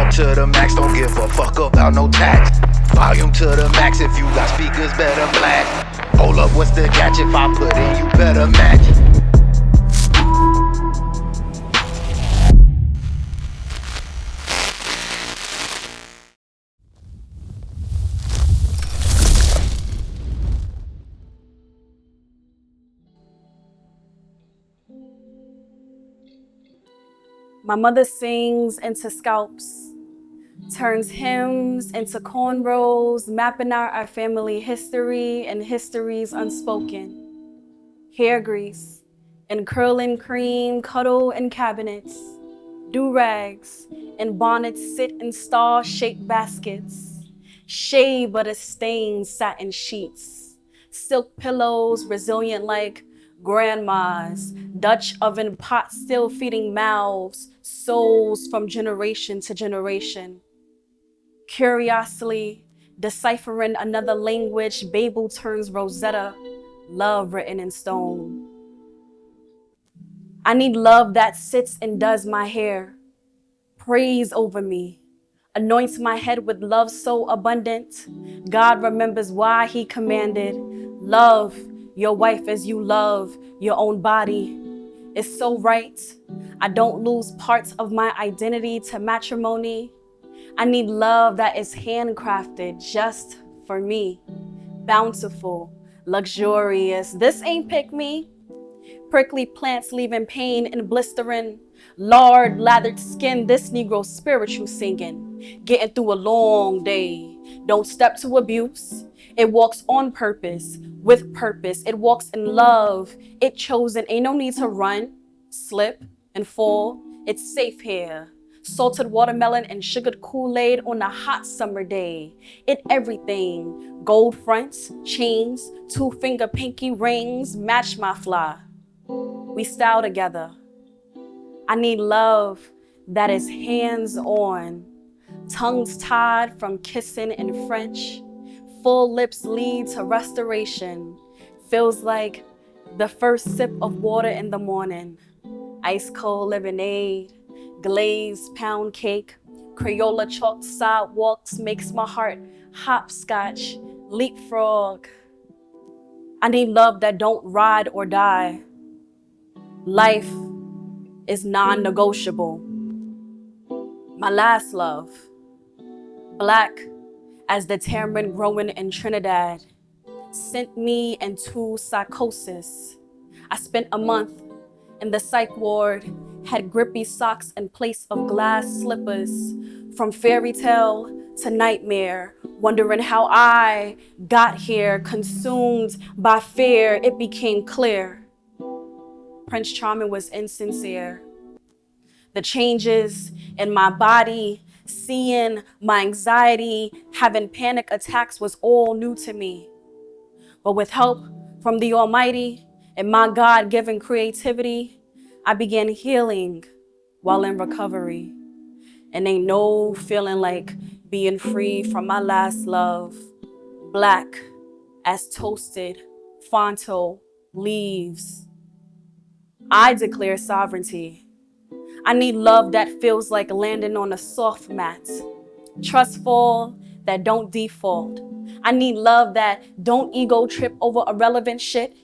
Volume to the max, don't give a fuck about no tax. Volume to the max, if you got speakers, better blast. Hold up, what's the catch? If I put in, you better match. My mother sings into scalps, turns hymns into cornrows, mapping out our family history and histories unspoken. Hair grease and curling cream cuddle in cabinets. Do-rags and bonnets sit in star-shaped baskets. Shea butter stained satin sheets. Silk pillows resilient like grandmas. Dutch oven pots still feeding mouths, souls from generation to generation. Curiously deciphering another language, Babel turns Rosetta, love written in stone. I need love that sits and does my hair, prays over me, anoints my head with love so abundant. God remembers why he commanded, love your wife as you love your own body. It's so right. I don't lose parts of my identity to matrimony. I need love that is handcrafted just for me. Bountiful, luxurious. This ain't pick me. Prickly plants leaving pain and blistering. Lard lathered skin, this Negro spiritual singing. Getting through a long day. Don't step to abuse. It walks on purpose, with purpose. It walks in love. It chosen. Ain't no need to run, slip, and fall. It's safe here. Salted watermelon and sugared Kool-Aid on a hot summer day. It everything. Gold fronts, chains, 2-finger pinky rings match my fly. We style together. I need love that is hands-on. Tongues tied from kissing in French. Full lips lead to restoration. Feels like the first sip of water in the morning. Ice cold lemonade, glazed pound cake, Crayola chalked sidewalks makes my heart hopscotch, leapfrog. I need love that don't ride or die. Life is non-negotiable. My last love, black as the tamarind growing in Trinidad, sent me into psychosis. I spent a month in the psych ward, had grippy socks in place of glass slippers, from fairy tale to nightmare, wondering how I got here, consumed by fear. It became clear Prince Charming was insincere. The changes in my body, seeing my anxiety, having panic attacks was all new to me. But with help from the Almighty and my God-given creativity, I began healing while in recovery. And ain't no feeling like being free from my last love. Black as toasted Fonto leaves. I declare sovereignty. I need love that feels like landing on a soft mat. Trustful that don't default. I need love that don't ego trip over irrelevant shit.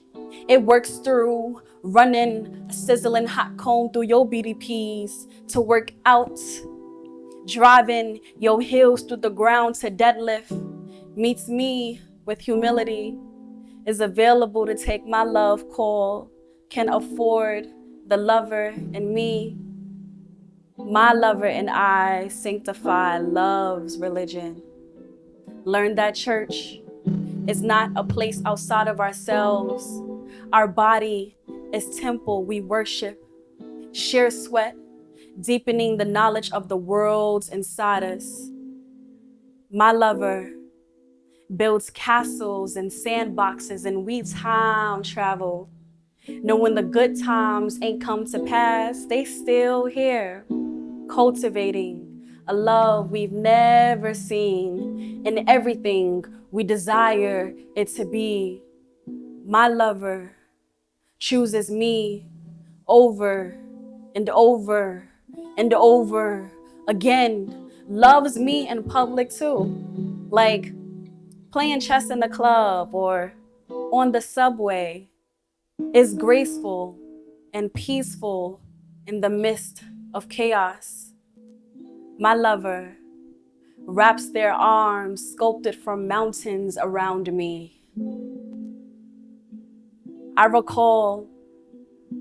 It works through running a sizzling hot cone through your BDPs to work out. Driving your heels through the ground to deadlift. Meets me with humility. Is available to take my love call. Can afford the lover in me. My lover and I sanctify love's religion. Learn that church is not a place outside of ourselves. Our body is temple we worship. Share sweat, deepening the knowledge of the worlds inside us. My lover builds castles and sandboxes, and we time travel. Knowing the good times ain't come to pass, they still here. Cultivating a love we've never seen in everything we desire it to be. My lover chooses me over and over and over again. loves me in public too. Like playing chess in the club or on the subway, is graceful and peaceful in the midst of chaos. My lover wraps their arms sculpted from mountains around me. I recall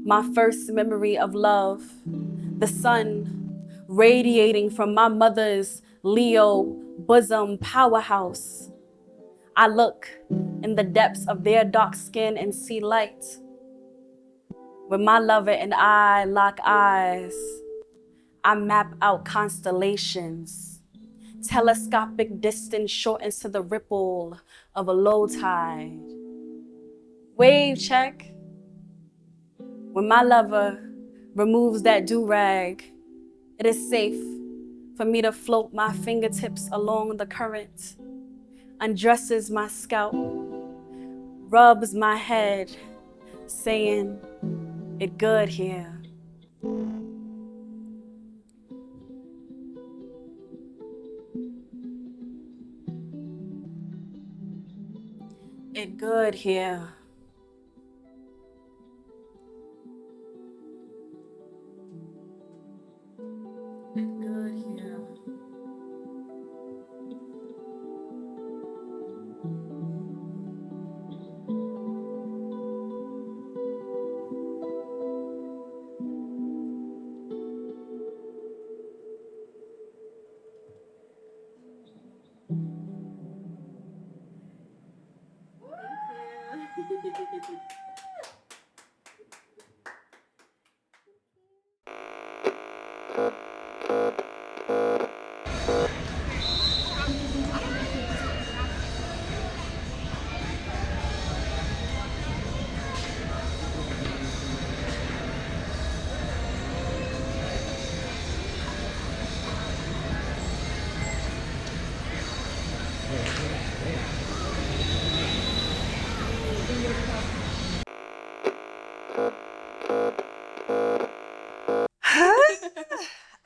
my first memory of love, the sun radiating from my mother's Leo bosom powerhouse. I look in the depths of their dark skin and see light. When my lover and I lock eyes, I map out constellations. Telescopic distance shortens to the ripple of a low tide. Wave check. When my lover removes that do-rag, it is safe for me to float my fingertips along the current, undresses my scalp, rubs my head, saying, "It good here." It good here. It good here.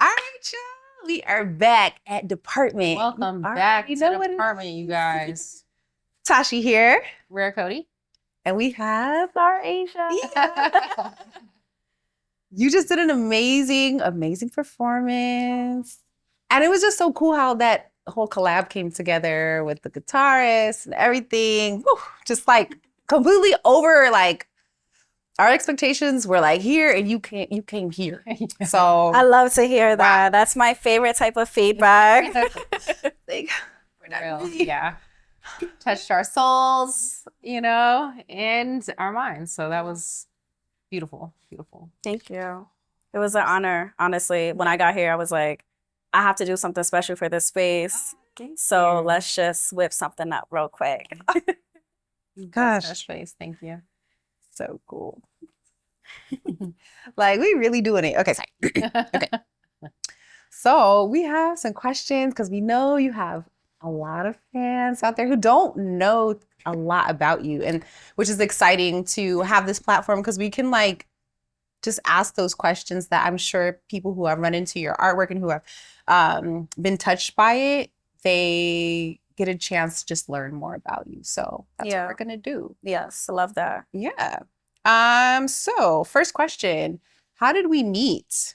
All right, y'all. We are back at Department. Welcome You back already to know what it Department, you guys. Tashi here, Rare Cody. and we have Starasia. Yeah. You just did an amazing performance. And it was just so cool how that whole collab came together with the guitarist and everything. Whew, just like completely over like our expectations were like here and you came here. So I love to hear that. That's my favorite type of feedback. like, we're not Real, really- yeah. Touched our souls, you know, and our minds. So that was beautiful, beautiful. Thank you. It was an honor, honestly. When I got here, I was like, I have to do something special for this space. So let's just whip something up real quick. Gosh. Touch face, thank you. So cool. Like we really doing it. Okay, sorry. Okay. So we have some questions because we know you have a lot of fans out there who don't know a lot about you, and which is exciting to have this platform because we can like just ask those questions that I'm sure people who have run into your artwork and who have been touched by it, they get a chance to just learn more about you. So that's what we're gonna do. Yes, I love that. Yeah. So first question, how did we meet?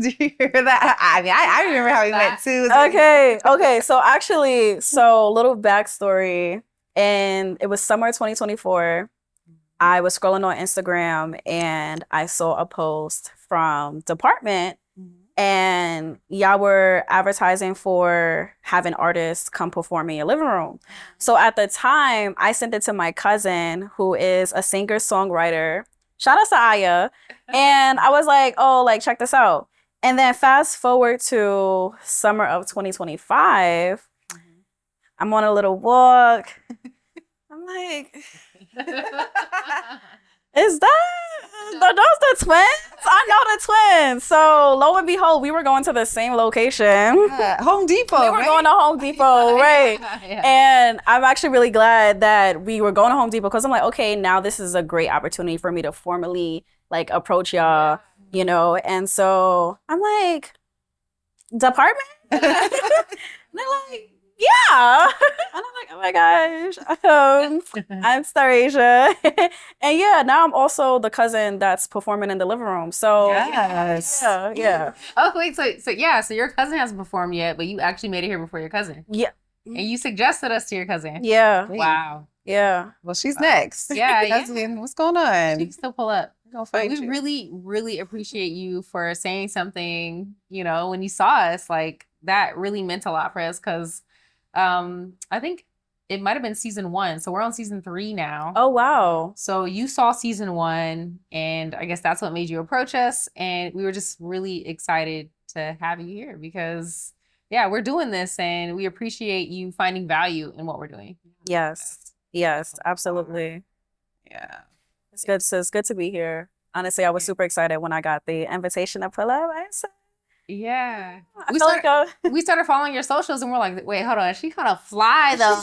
Do you hear that? I mean, I remember how we met too. Okay. So actually, little backstory. And it was summer 2024. I was scrolling on Instagram and I saw a post from Department, and y'all were advertising for having artists come perform in your living room. So at the time, I sent it to my cousin, who is a singer-songwriter. Shout out to Aya. And I was like, oh, like, check this out. And then fast forward to summer of 2025. I'm on a little walk. I'm like, is those the twins? I know the twins. So lo and behold, we were going to the same location. Home Depot. We were going to Home Depot, right? Yeah. And I'm actually really glad that we were going to Home Depot because I'm like, okay, now this is a great opportunity for me to formally like approach y'all, you know? And so I'm like, Department? And they're like, yeah. And I'm like, oh my gosh. I'm Starasia. And yeah, now I'm also the cousin that's performing in the living room. So Yes. yeah. Oh wait, so your cousin hasn't performed yet, but you actually made it here before your cousin, Yeah. and you suggested us to your cousin. Yeah. Wow. Yeah. Well, she's next. Yeah, yeah. Cousin, what's going on? She can still pull up. We're gonna But find we you. really, really appreciate you for saying something, when you saw us, like that really meant a lot for us because I think it might have been season 1. So we're on season 3 now. Oh wow. So you saw season 1, and I guess that's what made you approach us. And we were just really excited to have you here because, yeah, we're doing this and we appreciate you finding value in what we're doing. Yes. Yes, absolutely. Yeah. It's good. So it's good to be here. Honestly, I was super excited when I got the invitation to pull up. I said, Yeah. I feel like We started following your socials and we're like, wait, hold on. She kind of fly though.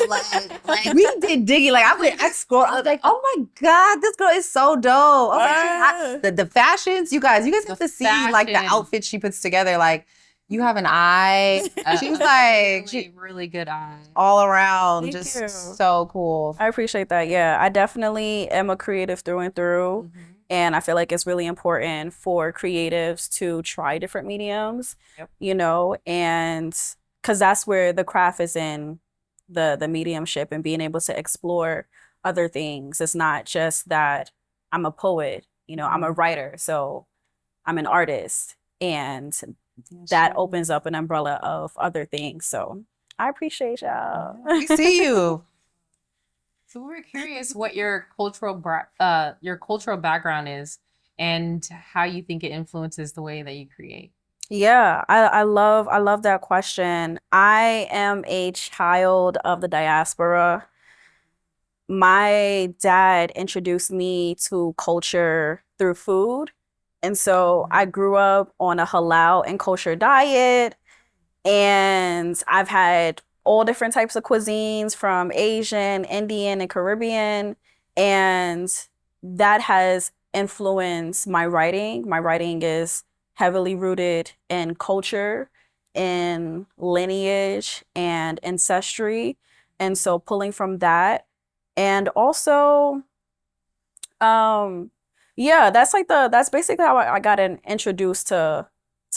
Like We did digging. Like I scrolled. I was like, oh my God, this girl is so dope. Okay, the fashions, you guys have to see like the fashion. outfits she puts together. Like you have an eye. She's like really good eye. all around, Thank just you. so cool. I appreciate that. Yeah, I definitely am a creative through and through. Mhm. And I feel like it's really important for creatives to try different mediums, Yep. And because that's where the craft is in the mediumship and being able to explore other things. It's not just that I'm a poet, I'm a writer, so I'm an artist. And that opens up an umbrella of other things. So I appreciate y'all. We see you. So we were curious what your cultural background is and how you think it influences the way that you create. Yeah, I love that question. I am a child of the diaspora. My dad introduced me to culture through food. And so I grew up on a halal and kosher diet. And I've had all different types of cuisines from Asian, Indian, and Caribbean. And that has influenced my writing. My writing is heavily rooted in culture, in lineage, and ancestry. And so pulling from that. And also, that's basically how I got introduced to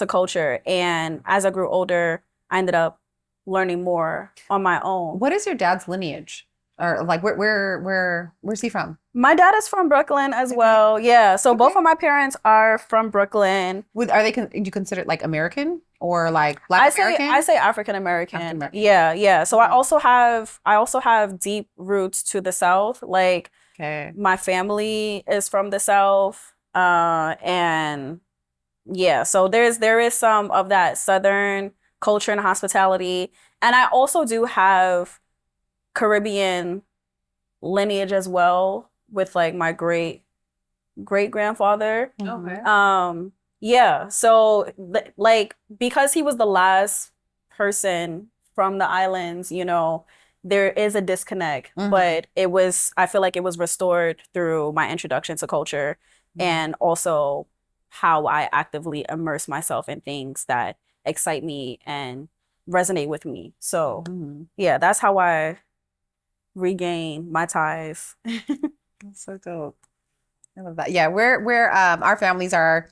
culture. And as I grew older, I ended up learning more on my own. What is your dad's lineage? Or like where's he from? My dad is from Brooklyn as well. Yeah. So both of my parents are from Brooklyn. Are they you consider like American or like Black American? I say African American. African-American. Yeah. So I also have deep roots to the South. Like Okay. my family is from the South. And yeah, so there is some of that Southern culture and hospitality. And I also do have Caribbean lineage as well with like my great grandfather. Okay. Yeah, so like because he was the last person from the islands, there is a disconnect, but I feel like it was restored through my introduction to culture and also how I actively immerse myself in things that excite me and resonate with me. So yeah, that's how I regain my ties. That's so dope. I love that. Yeah, we're our families are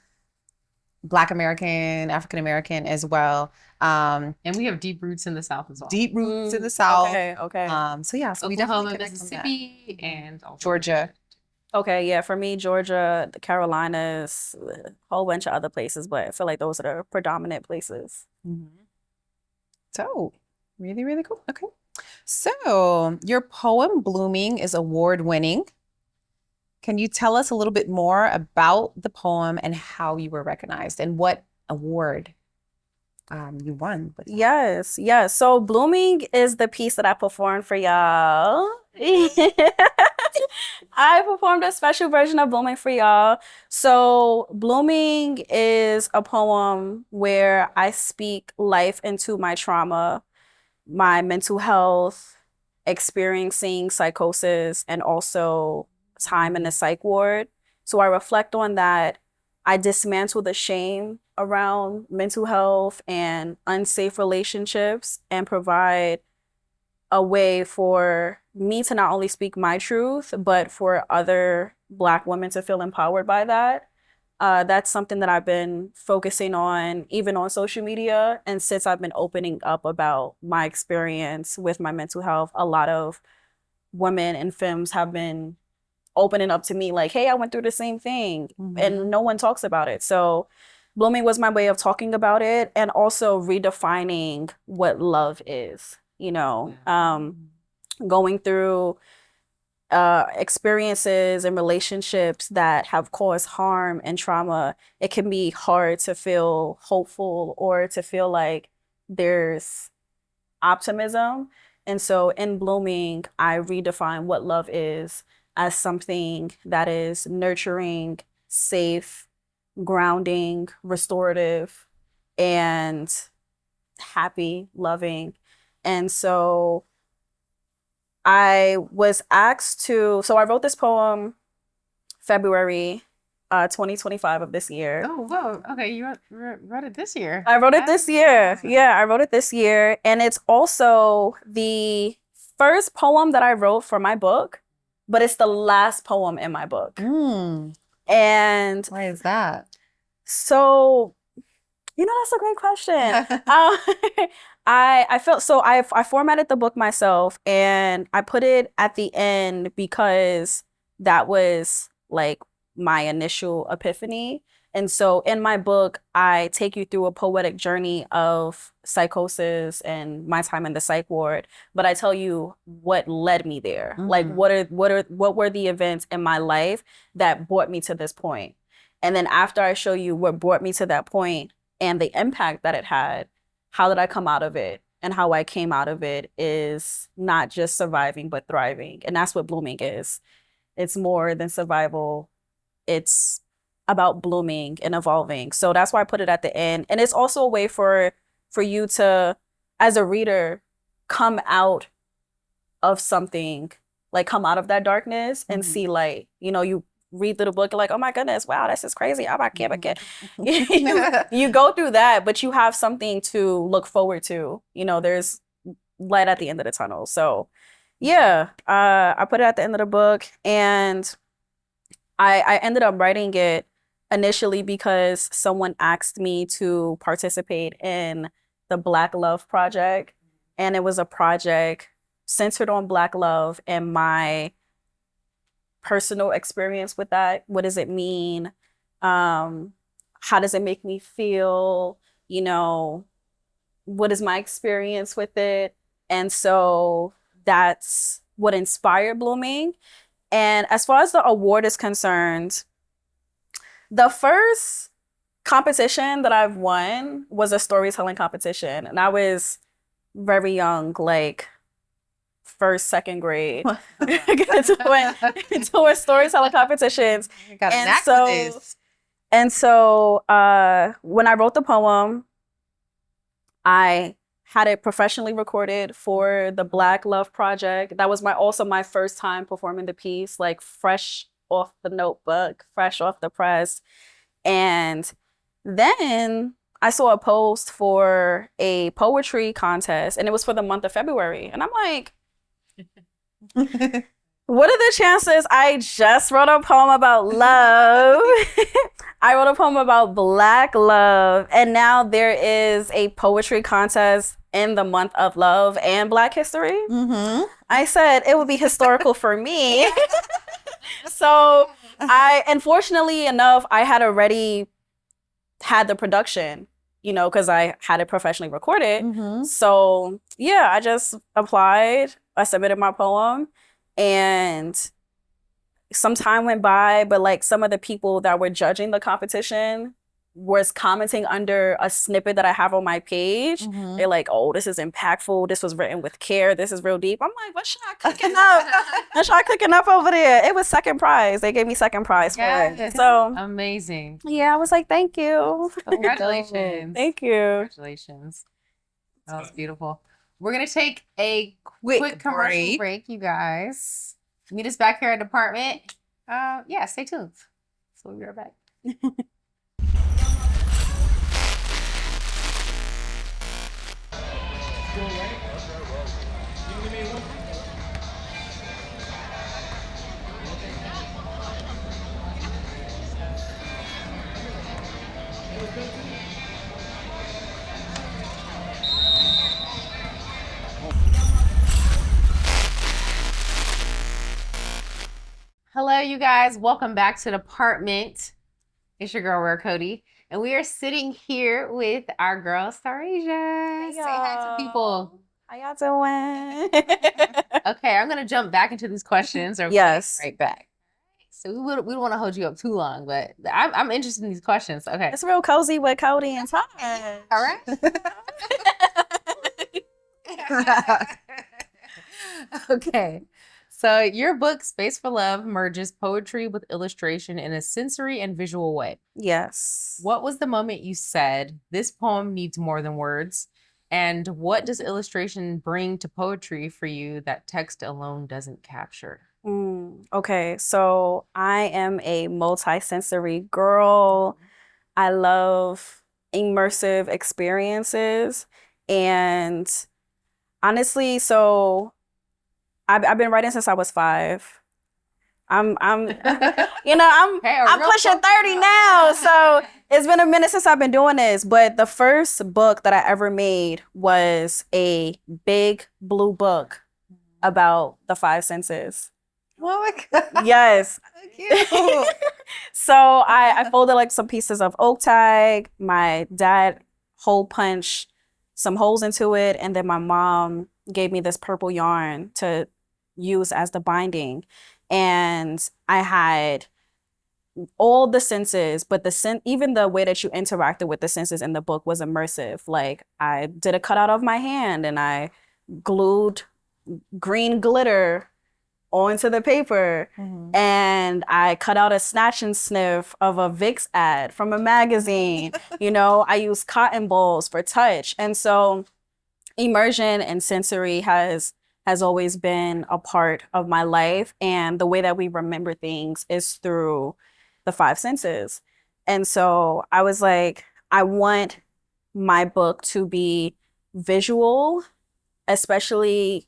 Black American, African American as well. And we have deep roots in the South as well. Deep roots in the South. Okay. So we Oklahoma, definitely connect on that. Mississippi, and also Georgia. Okay, yeah, for me, Georgia, the Carolinas, a whole bunch of other places, but I feel like those are the predominant places. So really, really cool. Okay. So your poem Blooming is award-winning. Can you tell us a little bit more about the poem and how you were recognized and what award you won? Yes. So Blooming is the piece that I performed for y'all. I performed a special version of Blooming for y'all. So Blooming is a poem where I speak life into my trauma, my mental health, experiencing psychosis, and also time in the psych ward. So I reflect on that. I dismantle the shame around mental health and unsafe relationships and provide a way for me to not only speak my truth, but for other Black women to feel empowered by that. That's something that I've been focusing on, even on social media. And since I've been opening up about my experience with my mental health, a lot of women and femmes have been opening up to me like, hey, I went through the same thing, and no one talks about it. So blooming was my way of talking about it and also redefining what love is, going through experiences and relationships that have caused harm and trauma. It can be hard to feel hopeful or to feel like there's optimism. And so in blooming, I redefine what love is as something that is nurturing, safe, grounding, restorative, and happy, loving. And so I was asked to, so I wrote this poem February 2025 of this year. Oh, whoa. Okay, you wrote it this year. I wrote it this year. Awesome. Yeah, I wrote it this year. And it's also the first poem that I wrote for my book, but it's the last poem in my book. And Why is that? so, that's a great question. I felt so I formatted the book myself and I put it at the end because that was like my initial epiphany. And so in my book, I take you through a poetic journey of psychosis and my time in the psych ward, but I tell you what led me there. Like what were the events in my life that brought me to this point? And then after I show you what brought me to that point and the impact that it had, how did I come out of it? And how I came out of it is not just surviving, but thriving. And that's what blooming is. It's more than survival. It's about blooming and evolving. So that's why I put it at the end. And it's also a way for you to, as a reader, come out of something, like come out of that darkness and see light. You read through the book, you're like, oh my goodness, wow, this is crazy. I can't. You go through that, but you have something to look forward to. There's light at the end of the tunnel. So yeah, I put it at the end of the book, and I ended up writing it initially because someone asked me to participate in the Black Love Project. And it was a project centered on Black love and my personal experience with that. What does it mean? How does it make me feel? What is my experience with it? And so that's what inspired blooming. And as far as the award is concerned, the first competition that I've won was a storytelling competition. And I was very young, like first, second grade, doing storytelling competitions. And so when I wrote the poem, I had it professionally recorded for the Black Love Project. That was also my first time performing the piece, like fresh off the notebook, fresh off the press. And then I saw a post for a poetry contest, and it was for the month of February. And I'm like, what are the chances I just wrote a poem about love? I wrote a poem about Black love, and now there is a poetry contest in the month of love and Black history. I said it would be historical for me. So unfortunately enough, I had already had the production, because I had it professionally recorded. So yeah, I just applied, I submitted my poem, and some time went by, but like some of the people that were judging the competition was commenting under a snippet that I have on my page. They're like, oh, this is impactful. This was written with care. This is real deep. I'm like, what should I cooking up? What should I cooking up over there? It was second prize. They gave me second prize for it. So amazing. Yeah, I was like, thank you. Congratulations. Thank you. Congratulations. That was beautiful. We're going to take a quick commercial break, you guys. Meet us back here at Department. Stay tuned. So we'll be right back. Hello, you guys. Welcome back to the apartment. It's your girl, Rare Cody, and we are sitting here with our girl, Starasia. Say hi to people. How y'all doing? Okay, I'm gonna jump back into these questions. Or Yes. right back. So we don't want to hold you up too long, but I'm interested in these questions. Okay. It's real cozy with Cody and Tash. All right. Okay. So your book, Space for Love, merges poetry with illustration in a sensory and visual way. Yes. What was the moment you said, this poem needs more than words? And what does illustration bring to poetry for you that text alone doesn't capture? Okay, so I am a multi-sensory girl. I love immersive experiences. And honestly, so I've been writing since I was 5. I'm I'm pushing 30 now. So it's been a minute since I've been doing this. But the first book that I ever made was a big blue book about the 5 senses. Oh my God. Yes. Cute. So I folded like some pieces of oak tag. My dad hole punched some holes into it. And then my mom gave me this purple yarn to use as the binding. And I had all the senses, but even the way that you interacted with the senses in the book was immersive. Like I did a cutout of my hand and I glued green glitter onto the paper. Mhm. And I cut out a snatch and sniff of a Vicks ad from a magazine. I use cotton balls for touch. And so immersion and sensory has always been a part of my life. And the way that we remember things is through the 5 senses. And so I was like, I want my book to be visual, especially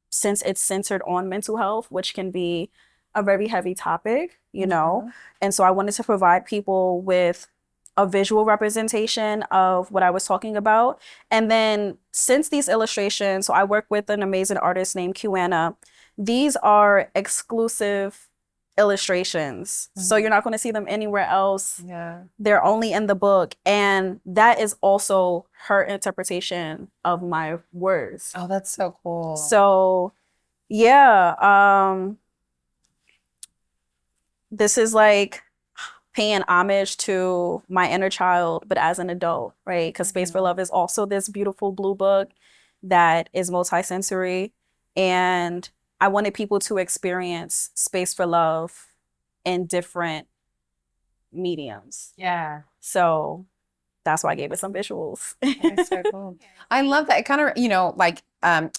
since it's centered on mental health, which can be a very heavy topic, And so I wanted to provide people with a visual representation of what I was talking about. And then since these illustrations, so I work with an amazing artist named Kiwana. These are exclusive illustrations. So you're not going to see them anywhere else. Yeah. They're only in the book. And that is also her interpretation of my words. Oh, that's so cool. So yeah, this is like paying homage to my inner child, but as an adult, right? Because Space for Love is also this beautiful blue book that is multisensory. And I wanted people to experience Space for Love in different mediums. Yeah. So that's why I gave it some visuals. That's so cool. I love that. It kind of,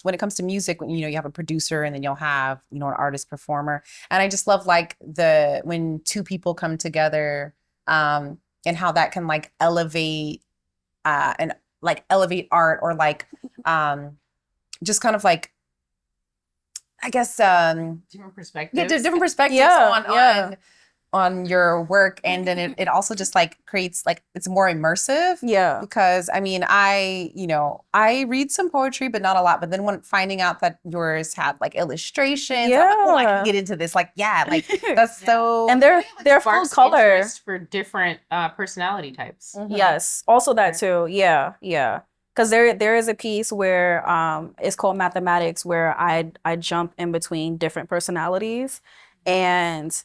when it comes to music, you have a producer and then you'll have, an artist performer. And I just love when 2 people come together and how that can elevate and elevate art or just kind of I guess Different perspectives. yeah, different perspectives on your work, and then it also just creates it's more immersive. Yeah. Because I read some poetry, but not a lot. But then when finding out that yours had illustrations, I'm like, oh, I can get into this. That's so. And they're full Sparks color interest for different personality types. Yes, also that too. Yeah. Because there is a piece where it's called Mathematics, where I jump in between different personalities, and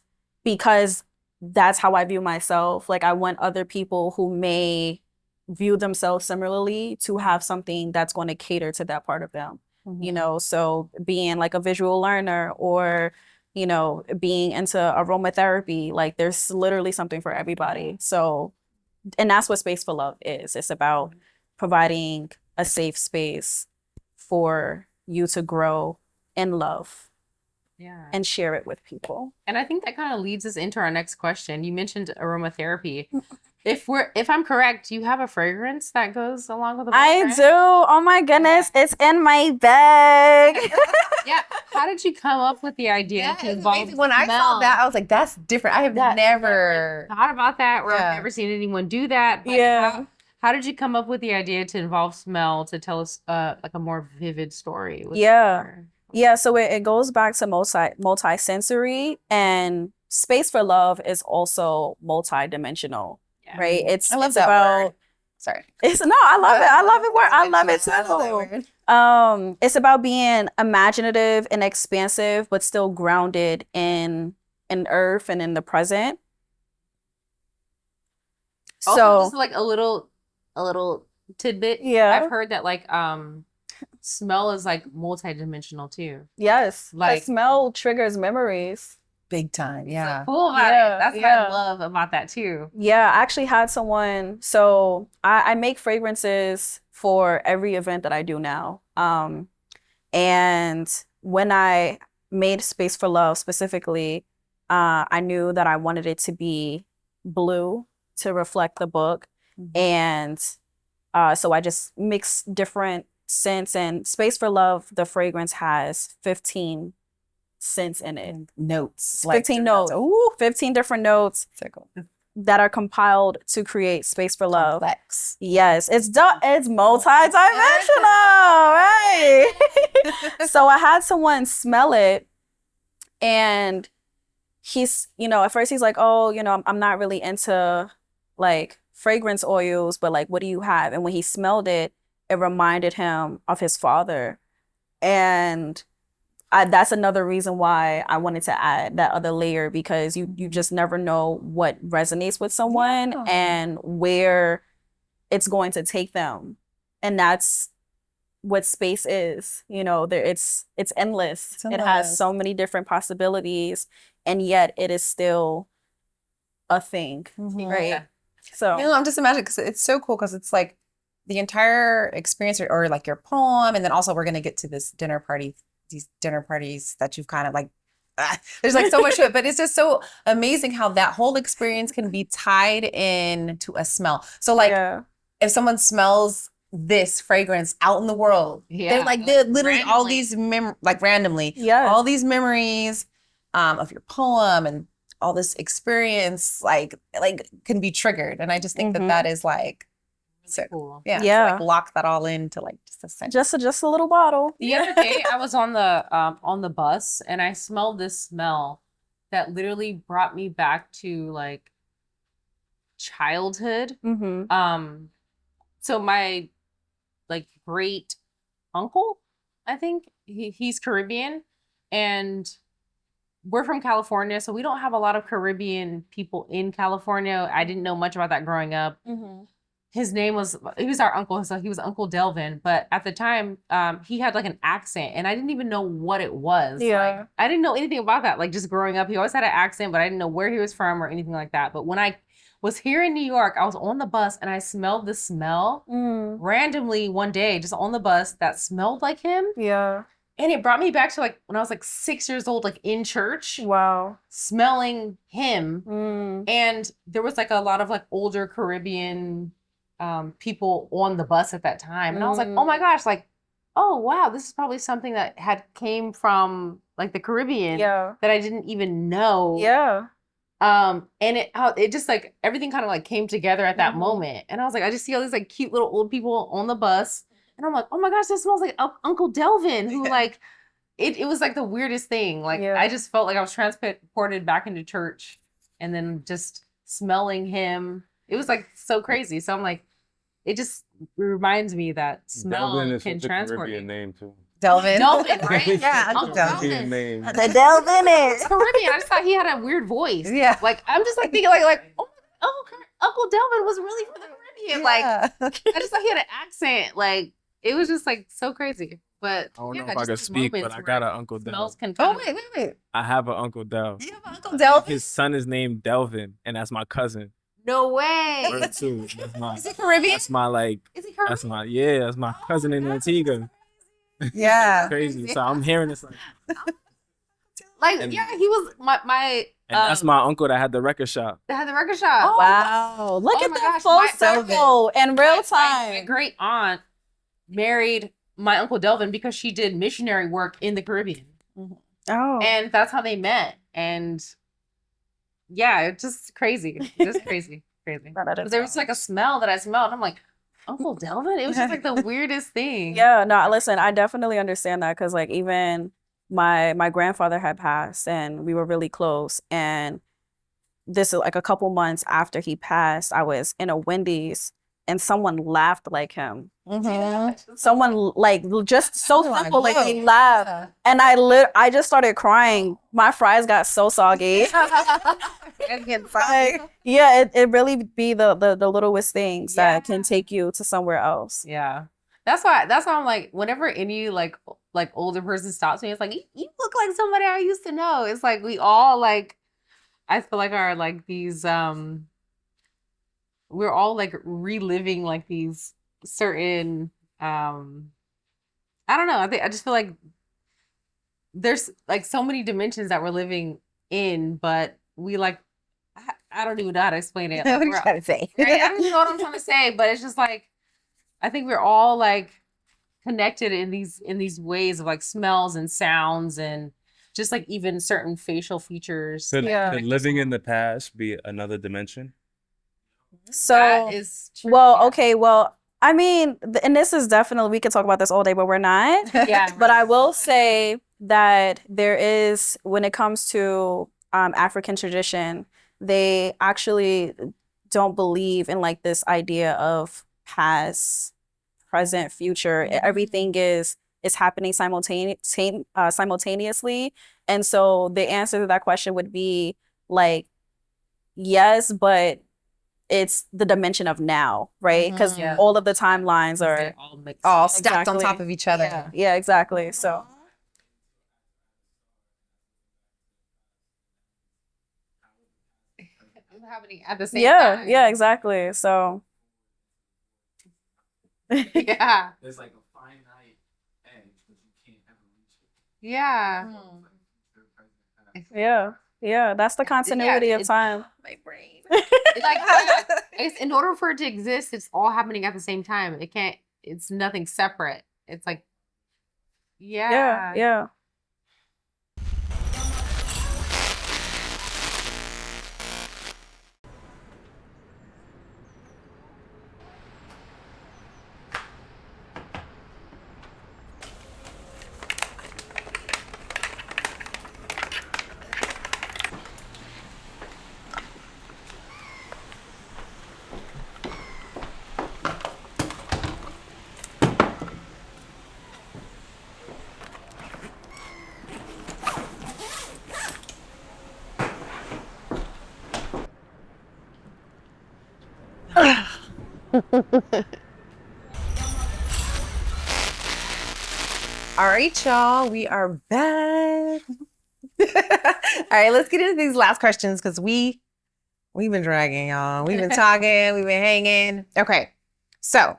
because that's how I view myself. I want other people who may view themselves similarly to have something that's going to cater to that part of them. So being a visual learner or being into aromatherapy, there's literally something for everybody. So, and that's what Space for Love is. It's about providing a safe space for you to grow in love. Yeah. And share it with people. And I think that kind of leads us into our next question. You mentioned aromatherapy. If I'm correct, you have a fragrance that goes along with the I boyfriend? do. Oh my goodness, it's in my bag. Yeah. How did you come up with the idea That to is involve amazing. When I saw smell? that, I was like, that's different. I have never. thought about that, or Yeah. I've never seen anyone do that. But Yeah. how did you come up with the idea to involve smell to tell us like a more vivid story? Yeah, so it goes back to multi-sensory, and Space for Love is also multi-dimensional, Yeah. right? I love it's that about word. Sorry. it's no, I love it. I love it. I love it I love that too. word. It's about being imaginative and expansive, but still grounded in earth and in the present. Also, So just like a little tidbit. Yeah. I've heard that like smell is like multidimensional too. yes, Like- smell triggers memories. Big time. Yeah. Cool about Yeah, it. That's what yeah. I love about that too. Yeah, I actually had someone. So I make fragrances for every event that I do now. And when I made Space for Love specifically, I knew that I wanted it to be blue to reflect the book. And so I just mixed different scents, and Space for Love, the fragrance has 15 scents in it. Notes. 15 notes. Ooh. 15 different notes So cool. that are compiled to create Space for Love. Complex. Yes, it's multi-dimensional, right? So I had someone smell it, and he's, at first he's like, oh, I'm not really into like fragrance oils, but like, what do you have? And when he smelled it, it reminded him of his father. And that's another reason why I wanted to add that other layer, because you just never know what resonates with someone and where it's going to take them. And that's what space is. It's endless. It's It endless. has so many different possibilities, and yet it is still a thing, right? Yeah. So I'm just imagining, because it's so cool, because it's like the entire experience, or like your poem, and then also we're gonna get to this dinner party, these dinner parties that you've kind of like, there's like so much to it, but it's just so amazing how that whole experience can be tied in to a smell. So like, yeah. if someone smells this fragrance out in the world, they're literally all these randomly, Yes. all these memories of your poem and all this experience like can be triggered. And I just think that is like so Cool. yeah, Yeah. to like lock that all into like just a sense. Just a little bottle. The other day, I was on the bus, and I smelled this smell that literally brought me back to like childhood. Mm-hmm. So my like great uncle, I think he's Caribbean, and we're from California, so we don't have a lot of Caribbean people in California. I didn't know much about that growing up. Mm-hmm. He was our uncle, so he was Uncle Delvin. But at the time, he had like an accent, and I didn't even know what it was. Yeah. Like, I didn't know anything about that. Like, just growing up, he always had an accent, but I didn't know where he was from or anything like that. But when I was here in New York, I was on the bus, and I smelled the smell randomly one day, just on the bus, that smelled like him. Yeah. And it brought me back to like when I was like 6 years old, like in church, Wow. smelling him. Mm. And there was like a lot of like older Caribbean people on the bus at that time. And I was like, oh my gosh, like, oh wow, this is probably something that had came from like the Caribbean Yeah. that I didn't even know. Yeah. And it just like everything kind of like came together at that moment. And I was like, I just see all these like cute little old people on the bus. And I'm like, oh my gosh, this smells like Uncle Delvin, who like, it was like the weirdest thing. Like, I just felt like I was transported back into church, and then just smelling him. It was like so crazy. So I'm like, it just reminds me that smell Delvin is can such a transport Caribbean you. name too. Delvin, right? Yeah, Uncle Delvin. Caribbean name. The Delvin It's is. Caribbean. I just thought he had a weird voice. Yeah. Like, I'm just like thinking like, oh, Uncle Delvin was really from the Caribbean. Like, I just thought he had an accent. Like, it was just like so crazy. But I don't know yeah, if I just could those speak, but moments I where got an Uncle smells Delvin. can Oh kind of- wait. I have an Uncle Delvin. You have Uncle Delvin? His son is named Delvin, and that's my cousin. No way. Word too. That's my. Is he Caribbean? That's my like. Is he Caribbean? That's my cousin in Antigua. Yeah. Crazy. So I'm hearing this like. Like, And- yeah, he was my And that's my uncle that had the record shop. That had the record shop. Wow. Look Oh at my that gosh, full my- circle in real My time. great aunt married my uncle Delvin because she did missionary work in the Caribbean. Oh. And that's how they met. And yeah, it's just crazy. Just crazy. Crazy. Because there was like a smell that I smelled. I'm like, Uncle Delvin? It was just like the weirdest thing. Yeah, no, listen, I definitely understand that because like even my grandfather had passed and we were really close. And this is like a couple months after he passed, I was in a Wendy's and someone laughed like him. Someone like just so simple, like they laughed. And I just started crying. My fries got so soggy. Like, yeah, it really be the littlest things that can take you to somewhere else. Yeah. That's why I'm like, whenever any like older person stops me, it's like, you look like somebody I used to know. It's like we all like, I feel like are like these we're all like reliving like these certain I don't know. I just feel like there's like so many dimensions that we're living in, but we like I don't even know how to explain it. Like, What are you trying to say? right? I don't even know what I'm trying to say, but it's just like I think we're all like connected in these ways of like smells and sounds and just like even certain facial features. Could living in the past be another dimension? So That is true. well, okay, well, I mean, and this is definitely, we could talk about this all day, but we're not. Yeah. But I will say that there is, when it comes to African tradition, they actually don't believe in like this idea of past, present, future. Everything is happening simultaneously. And so the answer to that question would be like, yes, but it's the dimension of now, right? Because Yeah. all of the timelines are all mixed. All stacked on Exactly. top of each other. yeah, exactly. So happening at the same yeah, time. yeah, exactly. So Yeah. There's like a finite edge, but you can't ever reach it. Yeah. yeah, that's the continuity of it's- time. My brain. It's like yeah, it's in order for it to exist, it's all happening at the same time. It's nothing separate. It's like Yeah. All right, y'all, we are back. All right, let's get into these last questions because we've been dragging, y'all. We've been talking, we've been hanging. Okay, so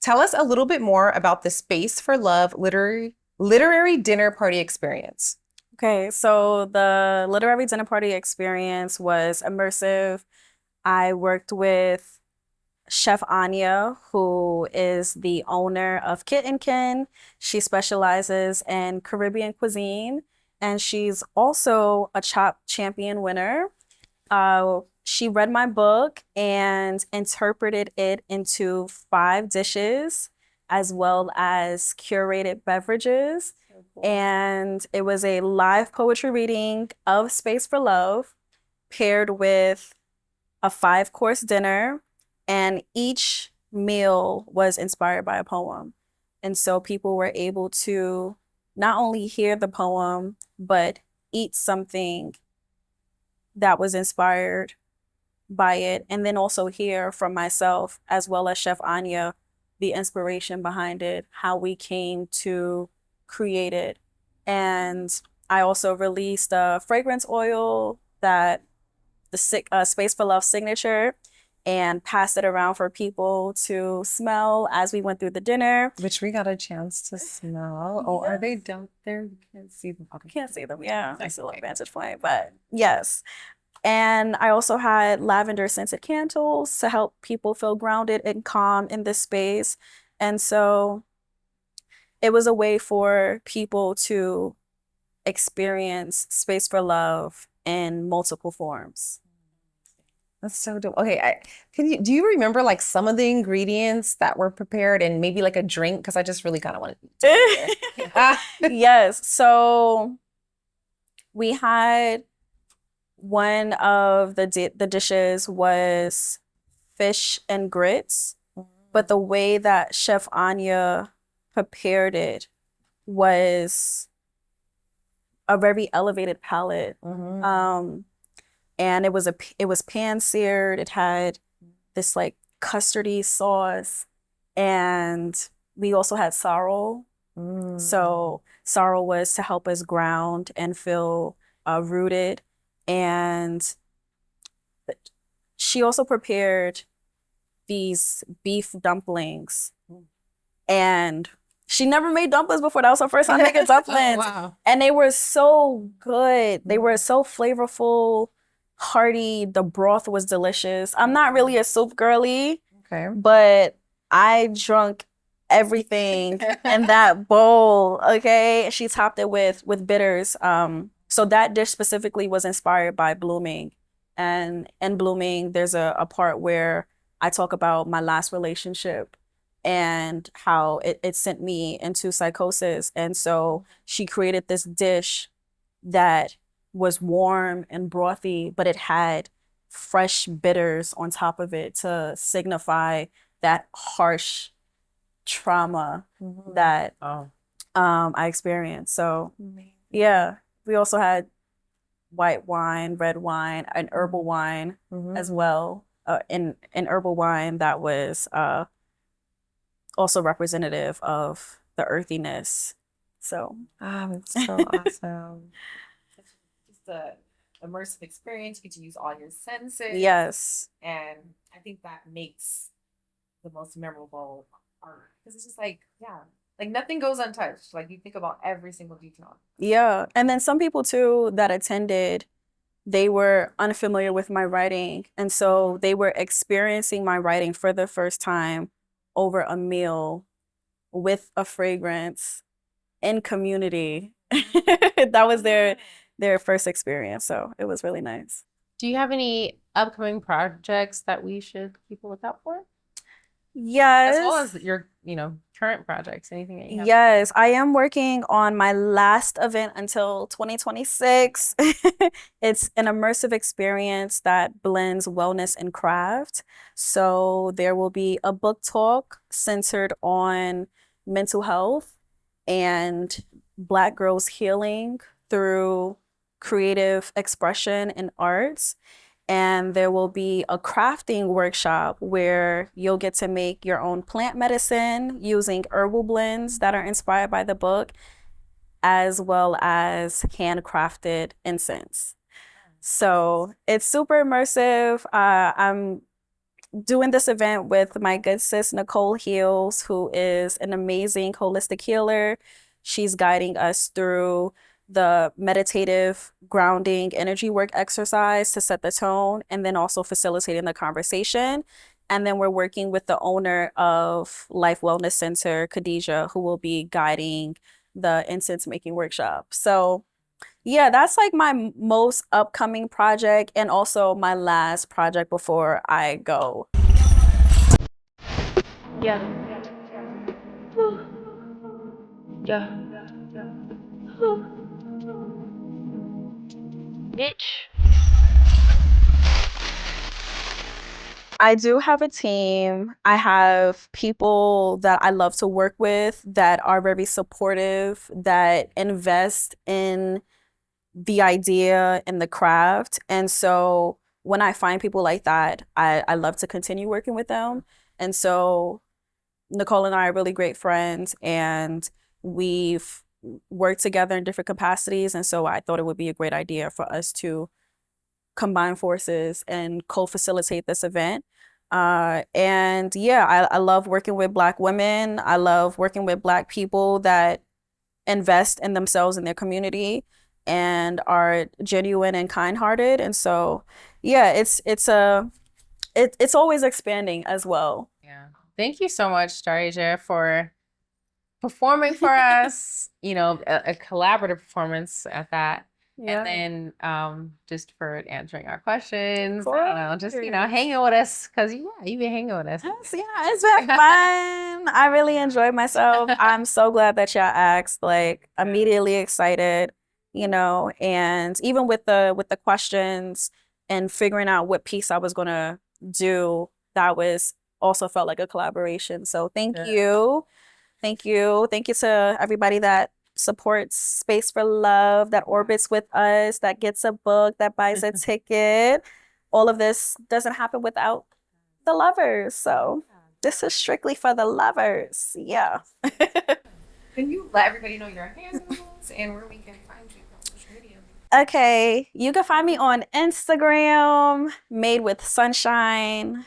tell us a little bit more about the Space for Love literary dinner party experience. Okay, so the literary dinner party experience was immersive. I worked with Chef Anya, who is the owner of Kit and Kin. She specializes in Caribbean cuisine, and she's also a Chop Champion winner. She read my book and interpreted it into 5 dishes, as well as curated beverages. And it was a live poetry reading of Space for Love, paired with a 5-course dinner, and each meal was inspired by a poem. And so people were able to not only hear the poem, but eat something that was inspired by it, and then also hear from myself as well as Chef Anya the inspiration behind it, how we came to create it. And I also released a fragrance oil that the Space for Love signature, and passed it around for people to smell as we went through the dinner. Which we got a chance to smell. Oh, are they down there? You can't see them. Okay. Can't see them, yeah. Nice little vantage point, but yes. And I also had lavender scented candles to help people feel grounded and calm in this space. And so it was a way for people to experience space for love in multiple forms. That's so dope. Okay, do you remember like some of the ingredients that were prepared and maybe like a drink? Because I just really kind of wanted to. Yes. So we had one of the dishes was fish and grits, but the way that Chef Anya prepared it was a very elevated palate. And it was pan seared. It had this like custardy sauce, and we also had sorrel. So sorrel was to help us ground and feel rooted. And she also prepared these beef dumplings, and she never made dumplings before. That was her first time making dumplings. Wow. And they were so good. They were so flavorful, hearty. The broth was delicious. I'm not really a soup girly, Okay. but I drunk everything in that bowl. Okay, she topped it with bitters. So that dish specifically was inspired by Blooming, and in Blooming, there's a part where I talk about my last relationship and how it sent me into psychosis. And so she created this dish that was warm and brothy, but it had fresh bitters on top of it to signify that harsh trauma that I experienced. So yeah, we also had white wine, red wine, and herbal wine as well. In herbal wine that was also representative of the earthiness. So That's so awesome. Just a immersive experience. You get to use all your senses. yes. And I think that makes the most memorable art. Because it's just like, yeah, like nothing goes untouched. Like you think about every single detail. Yeah. And then some people too that attended, they were unfamiliar with my writing. And so they were experiencing my writing for the first time over a meal with a fragrance in community. That was their first experience. So it was really nice. Do you have any upcoming projects that we should keep a lookout for? Yes. As well as your, current projects, anything that you have? Yes, I am working on my last event until 2026. It's an immersive experience that blends wellness and craft. So there will be a book talk centered on mental health and Black girls healing through creative expression and arts. And there will be a crafting workshop where you'll get to make your own plant medicine using herbal blends that are inspired by the book, as well as handcrafted incense. So it's super immersive. I'm doing this event with my good sis, Nicole Heals, who is an amazing holistic healer. She's guiding us through the meditative grounding energy work exercise to set the tone, and then also facilitating the conversation. And then we're working with the owner of Life Wellness Center, Khadijah, who will be guiding the incense making workshop. So yeah, that's like my most upcoming project and also my last project before I go. Yeah. Yeah. Bitch. I do have a team. I have people that I love to work with that are very supportive, that invest in the idea and the craft. And so when I find people like that, I love to continue working with them. And so Nicole and I are really great friends, and we've worked together in different capacities. And so I thought it would be a great idea for us to combine forces and co-facilitate this event. And yeah, I love working with Black women. I love working with Black people that invest in themselves and their community and are genuine and kind-hearted. And so, yeah, it's always expanding as well. Yeah. Thank you so much, Starasia, for performing for us. A collaborative performance at that. Yeah. And then just for answering our questions. Of I don't know, just hanging with us, because you've been hanging with us. It's been fun. I really enjoyed myself. I'm so glad that y'all asked. Like, immediately excited, and even with the questions and figuring out what piece I was gonna do, that was also felt like a collaboration. So thank you. Thank you to everybody that supports Space for Love, that orbits with us, that gets a book, that buys a ticket. All of this doesn't happen without the lovers. So this is strictly for the lovers. Yeah. Can you let everybody know your handles and where we can find you on social media? Okay, you can find me on Instagram, Made with Sunshine,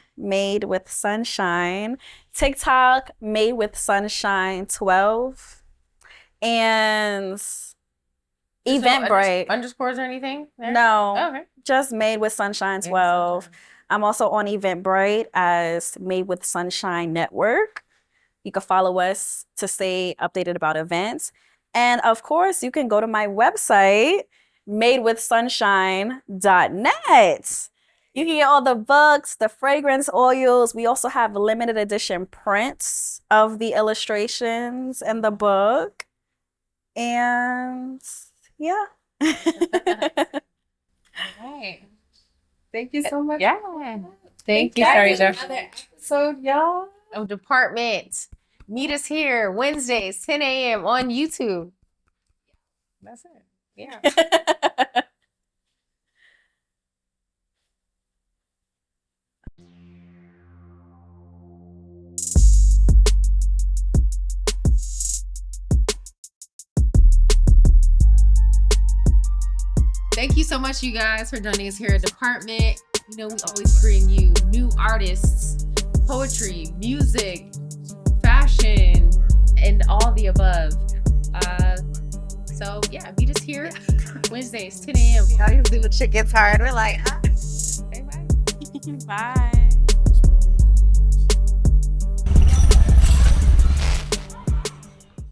TikTok, Made with Sunshine 12, and Eventbrite. Underscores or anything there? No, Oh, okay. just Made with Sunshine 12. I'm also on Eventbrite as Made with Sunshine Network. You can follow us to stay updated about events. And of course, you can go to my website, madewithsunshine.net. You can get all the books, the fragrance oils. We also have limited edition prints of the illustrations in the book. And yeah. All right. Thank you so much. Yeah. Thank you, Starasia. Another episode, y'all. Of Department. Meet us here Wednesdays, 10 a.m. on YouTube. That's it. Yeah. Thank you so much, you guys, for joining us here at Department. We always bring you new artists, poetry, music, fashion, and all the above. So yeah, meet us here Wednesdays, 10 a.m. Y'all usually the shit gets hard. We're like, Okay, bye. Bye.